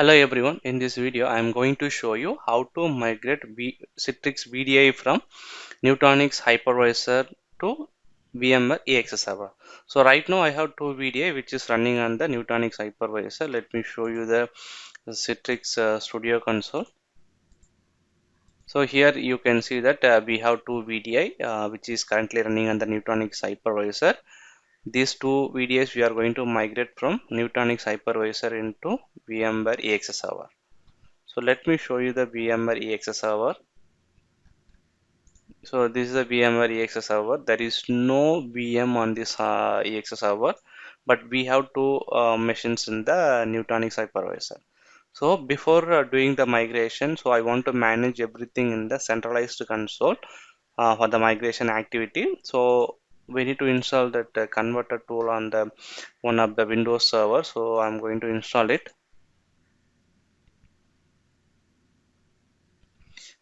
Hello everyone, in this video I am going to show you how to migrate Citrix VDI from Nutanix hypervisor to VMware EXI server. So right now I have two VDI which is running on the Nutanix hypervisor. Let me show you the Citrix Studio console. So here you can see that we have two VDI which is currently running on the Nutanix hypervisor. These two VDIs we are going to migrate from Nutanix hypervisor into VMware EXI server. So let me show you the VMware EXI server. So this is a VMware EXI server. There is no VM on this EXI server, but we have two machines in the Nutanix hypervisor. So before doing the migration, so I want to manage everything in the centralized console for the migration activity. So we need to install that converter tool on the one of the Windows server. So I'm going to install it.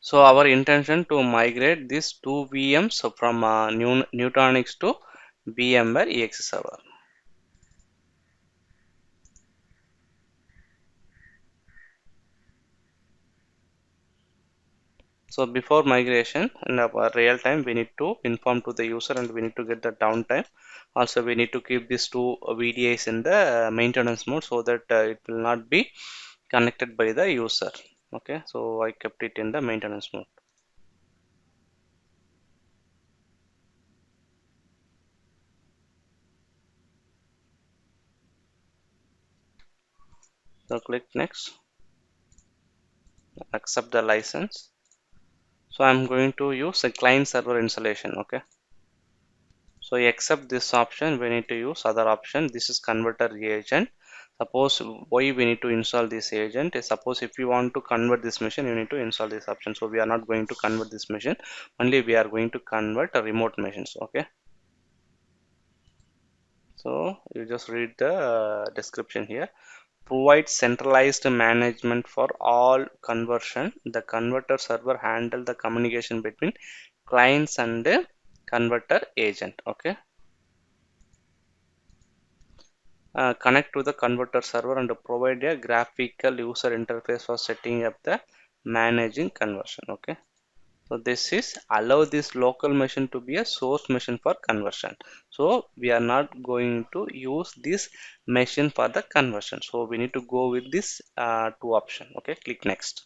So our intention to migrate these two VMs from Nutanix to VMware EXI server. So before migration in our real time, we need to inform to the user and we need to get the downtime. Also, we need to keep these two VDIs in the maintenance mode so that it will not be connected by the user. Okay, so I kept it in the maintenance mode. So click next, accept the license. So I'm going to use a client server installation. Okay. So accept this option, we need to use other option. This is converter agent. Suppose why we need to install this agent is, suppose if you want to convert this machine, you need to install this option. So we are not going to convert this machine, only we are going to convert a remote machines. Okay. So you just read the description here. Provide centralized management for all conversion. The converter server handle the communication between clients and the converter agent. Okay. Connect to the converter server and provide a graphical user interface for setting up the managing conversion. Okay, so this is allow this local machine to be a source machine for conversion. So we are not going to use this machine for the conversion, so we need to go with this two option. Okay, click next.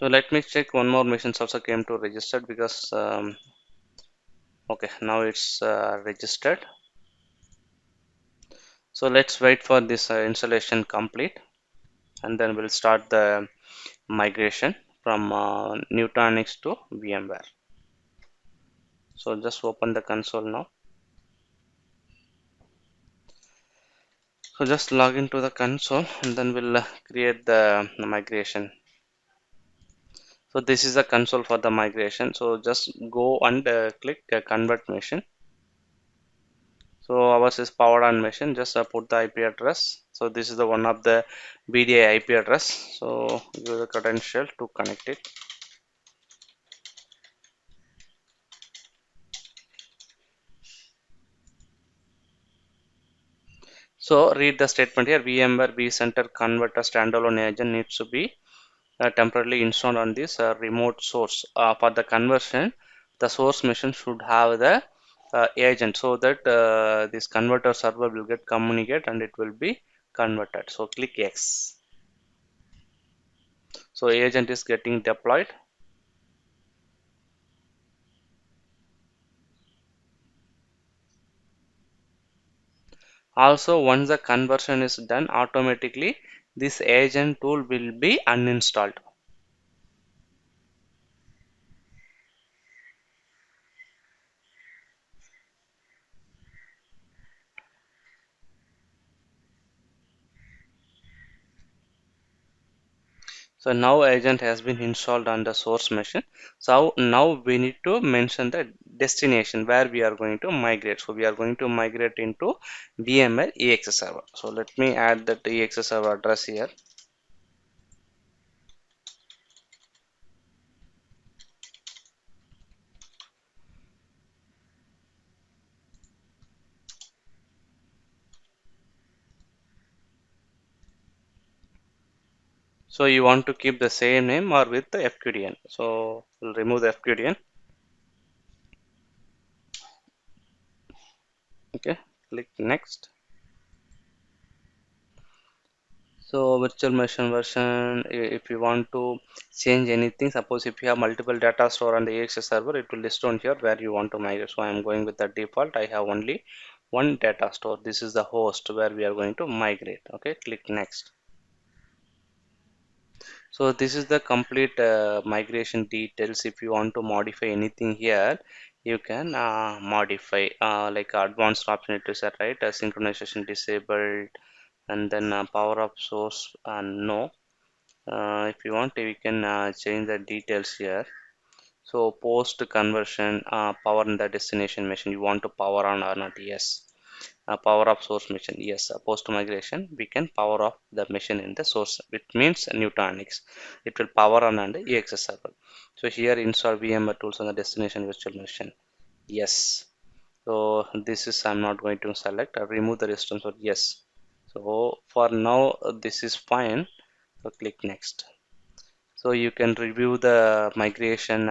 So let me check one more machines also came to registered, because okay, now it's registered. So let's wait for this installation complete, and then we'll start the migration from Nutanix to VMware. So just open the console now. So just log into the console and then we'll create the migration. So this is the console for the migration. So just go and click convert machine. So ours is powered on machine. Just put the IP address. So this is the one of the VDI IP address. So give the credential to connect it. So read the statement here. VMware vCenter converter standalone agent needs to be temporarily installed on this remote source. For the conversion, the source machine should have the agent, so that this converter server will get communicate and it will be converted. So click X. So agent is getting deployed. Also, once the conversion is done, automatically this agent tool will be uninstalled. So now agent has been installed on the source machine. So now we need to mention the destination where we are going to migrate. So we are going to migrate into VMware EXI server. So let me add that EXI server address here. So you want to keep the same name or with the FQDN. So we'll remove the FQDN. Okay, click next. So virtual machine version, if you want to change anything, suppose if you have multiple data store on the EXS server, it will list on here where you want to migrate. So I am going with the default. I have only one data store. This is the host where we are going to migrate. Okay, click next. So this is the complete migration details. If you want to modify anything here, you can modify like advanced option it is set, right? Synchronization disabled, and then power up source no. If you want, we can change the details here. So post conversion, power in the destination machine, you want to power on or not? Yes. Power of source machine, yes. Post migration, we can power off the machine in the source, which means Nutanix. It will power on the EXS server. So here install VMware tools on the destination virtual machine. Yes. So this is I'm not going to select. Remove the resistance. So yes. So for now this is fine. So click next. So you can review the migration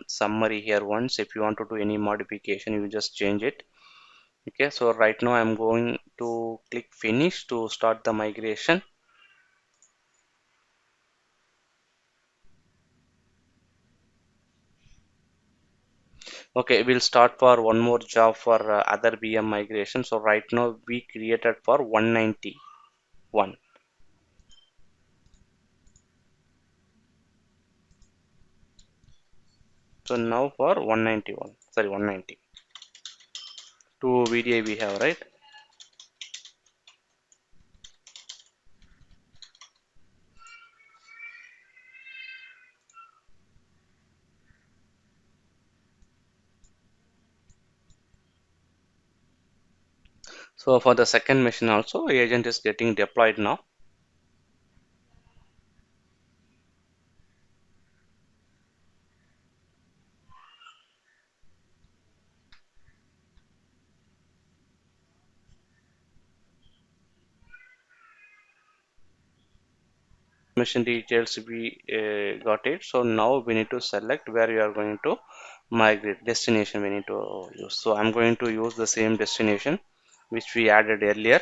summary here once. If you want to do any modification, you just change it. Okay, so right now I'm going to click finish to start the migration. Okay, we'll start for one more job for other VM migration. So right now we created for 191. So now for 191, sorry 190. Two VDI we have, right? So for the second machine also, agent is getting deployed now. Machine details we got it. So now we need to select where you are going to migrate. Destination we need to use. So I'm going to use the same destination which we added earlier.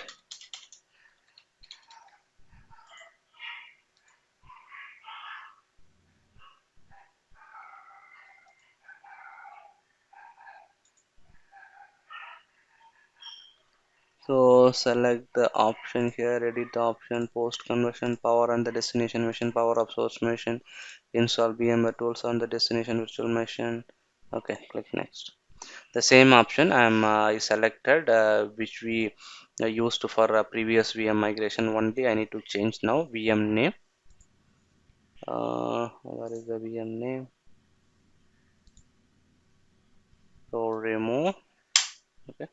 So select the option here, edit the option, post conversion, power on the destination machine, power of source machine, install VMware tools on the destination virtual machine. Okay, click next. The same option I selected which we used for previous VM migration. Only I need to change now VM name. What is the VM name? So remove. Okay,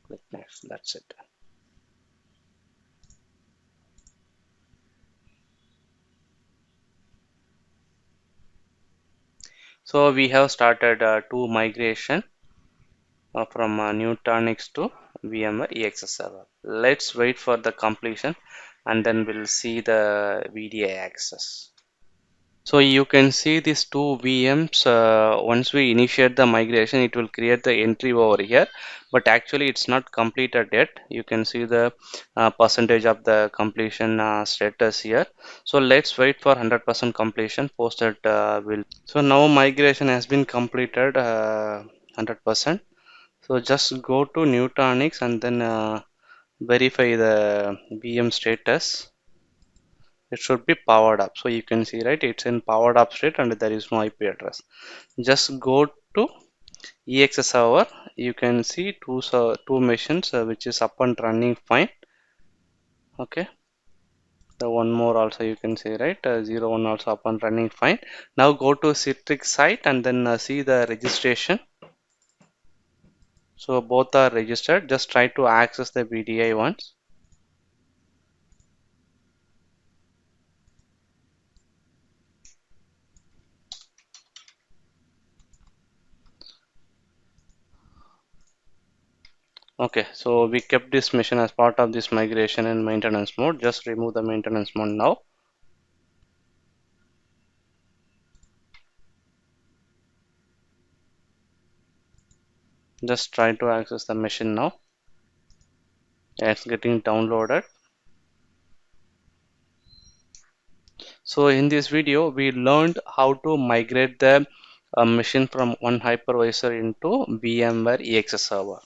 click next. That's it. So we have started two migration from Nutanix to VMware EXS server. Let's wait for the completion and then we'll see the VDI access. So you can see these two VMs. Once we initiate the migration, it will create the entry over here, but actually it's not completed yet. You can see the percentage of the completion status here. So let's wait for 100% completion. Post that will. So now migration has been completed 100%. So just go to Nutanix and then verify the VM status. It should be powered up. So you can see, right, it's in powered up state and there is no IP address. Just go to EXS server. You can see two machines which is up and running fine. Okay. The one more also you can see, right, 01 also up and running fine. Now go to Citrix site and then see the registration. So both are registered. Just try to access the VDI once. Okay, so we kept this machine as part of this migration and maintenance mode. Just remove the maintenance mode now. Just try to access the machine now. It's getting downloaded. So in this video, we learned how to migrate the machine from one hypervisor into VMware EXS server.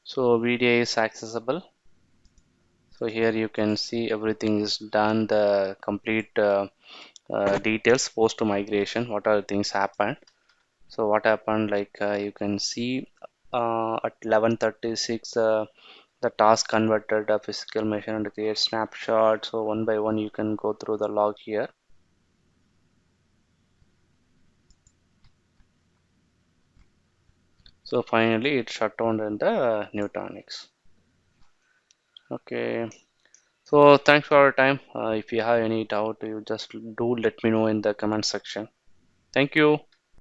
So VDI is accessible. So here you can see everything is done, the complete details post migration, what are the things happened. So what happened, like you can see at 11:36 the task converted a physical machine and create snapshot. So one by one you can go through the log here. So finally it shut down in the Nutanix. Okay, so thanks for your time. If you have any doubt, you just do let me know in the comment section. Thank you.